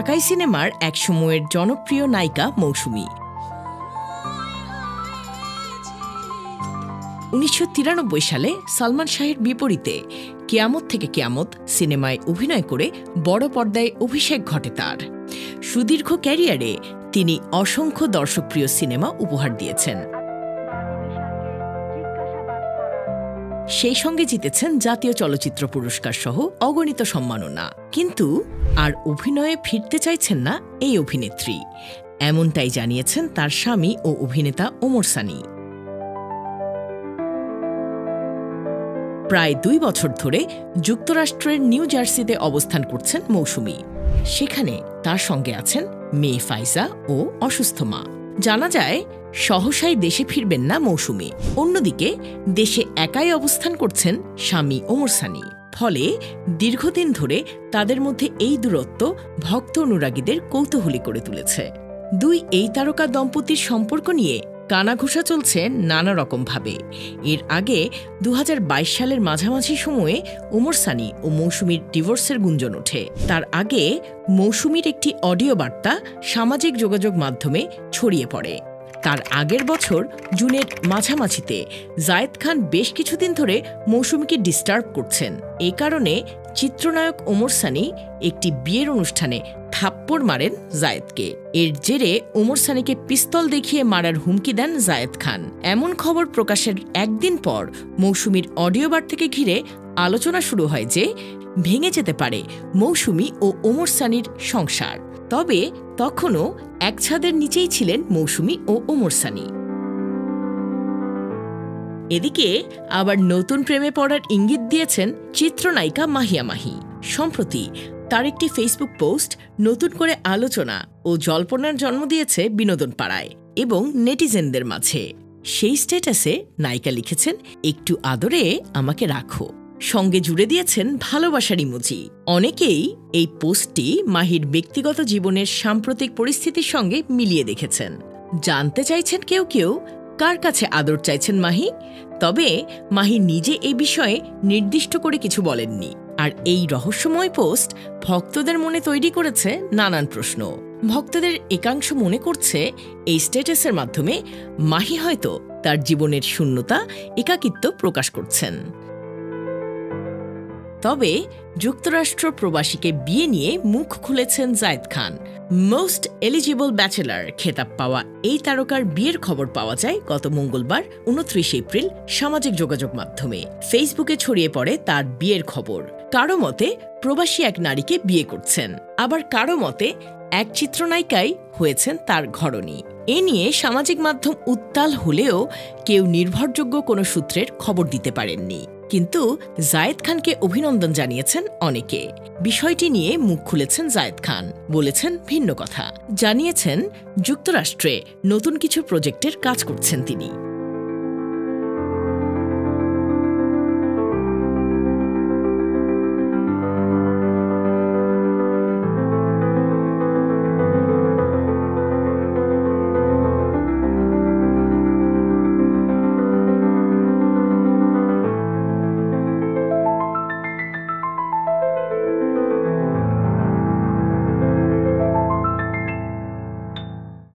ঢাকাই সিনেমার একসময়ের জনপ্রিয় নায়িকা মৌসুমী। ১৯৯৩ সালে সালমান শাহের বিপরীতে কেয়ামত থেকে কেয়ামত সিনেমায় অভিনয় করে বড় পর্দায় অভিষেক ঘটে তার। সুদীর্ঘ ক্যারিয়ারে তিনি অসংখ্য দর্শকপ্রিয় সিনেমা উপহার দিয়েছেন। সেই সঙ্গে জিতেছেন জাতীয় চলচ্চিত্র পুরস্কার সহ অগণিত সম্মাননা। কিন্তু আর অভিনয়ে ফিরতে চাইছেন না এই অভিনেত্রী, এমনটাই জানিয়েছেন তার স্বামী ও অভিনেতা ওমর সানি। প্রায় ২ বছর ধরে যুক্তরাষ্ট্রের নিউ জার্সিতে অবস্থান করছেন মৌসুমী। সেখানে তার সঙ্গে আছেন মেয়ে ফাইজা ও অসুস্থ মা। জানা যায় সহসাই দেশে ফিরবেন না মৌসুমী। অন্যদিকে দেশে একাই অবস্থান করছেন স্বামী ওমর সানি। ফলে দীর্ঘদিন ধরে তাদের মধ্যে এই দূরত্ব ভক্ত অনুরাগীদের কৌতূহলী করে তুলেছে। এই তারকা দম্পতির সম্পর্ক নিয়ে কানাঘুষা চলছে নানা রকমভাবে। এর আগে ২০২২ সালের মাঝামাঝি সময়ে ওমর সানি ও মৌসুমীর ডিভোর্সের গুঞ্জন ওঠে। তার আগে মৌসুমীর একটি অডিও বার্তা সামাজিক যোগাযোগ মাধ্যমে ছড়িয়ে পড়ে। তার আগের বছর জুনের মাঝামাঝিতে জায়েদ খান বেশ কিছুদিন ধরে মৌসুমীকে ডিস্টার্ব করছেন। এ কারণে চিত্রনায়ক ওমর সানি একটি বিয়ের অনুষ্ঠানে থাপ্পড় মারেন জায়েদকে। এর জেরে ওমর সানিকে পিস্তল দেখিয়ে মারার হুমকি দেন জায়েদ খান। এমন খবর প্রকাশের একদিন পর মৌসুমীর অডিও বার্তাকে ঘিরে আলোচনা শুরু হয় যে ভেঙে যেতে পারে মৌসুমী ও ওমর সানির সংসার। তবে তখনও এক ছাদের নিচেই ছিলেন মৌসুমী ও ওমর সানি। এদিকে আবার নতুন প্রেমে পড়ার ইঙ্গিত দিয়েছেন চিত্রনায়িকা মাহিয়া মাহি। সম্প্রতি তার একটি ফেসবুক পোস্ট নতুন করে আলোচনা ও জল্পনার জন্ম দিয়েছে বিনোদন পাড়ায় এবং নেটিজেনদের মাঝে। সেই স্ট্যাটাসে নায়িকা লিখেছেন, একটু আদরে আমাকে রাখো, সঙ্গে জুড়ে দিয়েছেন ভালোবাসার ইমোজি। অনেকেই এই পোস্টটি মাহির ব্যক্তিগত জীবনের সাম্প্রতিক পরিস্থিতির সঙ্গে মিলিয়ে দেখেছেন। জানতে চাইছেন কেউ কেউ কার কাছে আদর চাইছেন মাহি। তবে মাহি নিজে এই বিষয়ে নির্দিষ্ট করে কিছু বলেননি। আর এই রহস্যময় পোস্ট ভক্তদের মনে তৈরি করেছে নানান প্রশ্ন। ভক্তদের একাংশ মনে করছে এই স্ট্যাটাসের মাধ্যমে মাহি হয়তো তার জীবনের শূন্যতা, একাকিত্ব প্রকাশ করছেন। তবে যুক্তরাষ্ট্র প্রবাসীকে বিয়ে নিয়ে মুখ খুলেছেন Zayed Khan. Most eligible bachelor খেতাব পাওয়া এই তারকার বিয়ের খবর পাওয়া যায় গত মঙ্গলবার ২৯ এপ্রিল সামাজিক যোগাযোগ মাধ্যমে। ফেসবুকে ছড়িয়ে পড়ে তার বিয়ের খবর। কারো মতে প্রবাসী এক নারীকে বিয়ে করছেন, আবার কারো মতে এক চিত্রনায়িকাই হয়েছেন তার ঘরণী। এ নিয়ে সামাজিক মাধ্যম উত্তাল হলেও কেউ নির্ভরযোগ্য কোনো সূত্রের খবর দিতে পারেননি। কিন্তু জায়েদ খানকে অভিনন্দন জানিয়েছেন অনেকে। বিষয়টি নিয়ে মুখ খুলেছেন জায়েদ খান, বলেছেন ভিন্ন কথা। জানিয়েছেন যুক্তরাষ্ট্রে নতুন কিছু প্রজেক্টের কাজ করছেন তিনি।